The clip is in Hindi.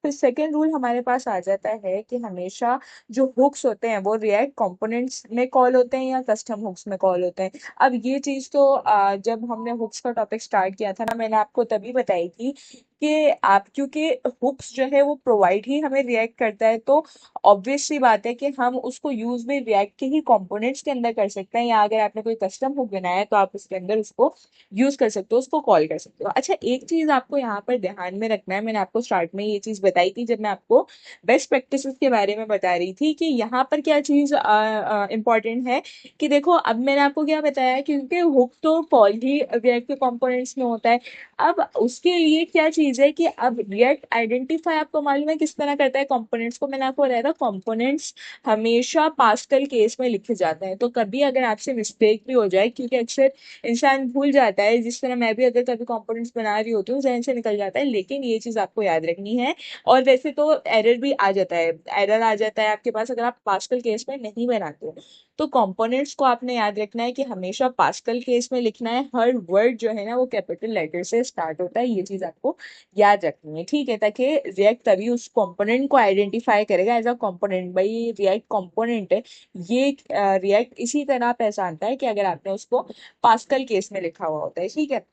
फिर सेकेंड रूल हमारे पास आ जाता है कि हमेशा जो हुक्स होते हैं वो रिएक्ट कंपोनेंट्स में कॉल होते हैं या कस्टम हुक्स में कॉल होते हैं। अब ये चीज तो जब हमने हुक्स का टॉपिक स्टार्ट किया था ना, मैंने आपको तभी बताई थी कि आप, क्योंकि हुक्स जो है वो प्रोवाइड ही हमें रिएक्ट करता है, तो ऑब्वियस सी बात है कि हम उसको यूज भी रिएक्ट के ही कंपोनेंट्स के अंदर कर सकते हैं, या अगर आपने कोई कस्टम हुक बनाया है तो आप उसके अंदर उसको यूज कर सकते हो, उसको कॉल कर सकते हो। अच्छा, एक चीज आपको यहाँ पर ध्यान में रखना है, मैंने आपको स्टार्ट में ये चीज बताई थी जब मैं आपको बेस्ट प्रैक्टिसेस के बारे में बता रही थी, कि यहाँ पर क्या चीज इंपॉर्टेंट है कि देखो, अब मैंने आपको क्या बताया, क्योंकि हुक तो कॉल ही रिएक्ट के कंपोनेंट्स में होता है। अब उसके लिए क्या चीज है कि अब रिएक्ट आइडेंटिफाई आपको मालूम है किस तरह करता है कंपोनेंट्स को। मैंने आपको बताया था कंपोनेंट्स हमेशा पास्कल केस में लिखे जाते हैं, तो कभी अगर आपसे मिस्टेक भी हो जाए, क्योंकि अक्सर इंसान भूल जाता है, जिस तरह मैं भी अगर कभी कंपोनेंट्स बना रही होती हूँ जहन से निकल जाता है, लेकिन ये चीज आपको याद रखनी है। और वैसे तो एरर भी आ जाता है, एरर आ जाता है आपके पास अगर आप पास्कल केस में नहीं बनाते हो। तो कंपोनेंट्स को आपने याद रखना है कि हमेशा पास्कल केस में लिखना है, हर वर्ड जो है ना वो कैपिटल लेटर से स्टार्ट होता है, ये चीज आपको याद रखनी है, ठीक है, ताकि रिएक्ट तभी उस कंपोनेंट को आइडेंटिफाई करेगा एज अ कंपोनेंट, भाई रिएक्ट कंपोनेंट है। ये रिएक्ट इसी तरह पहचानता है कि अगर आपने उसको पास्कल केस में लिखा हुआ होता है, ठीक है।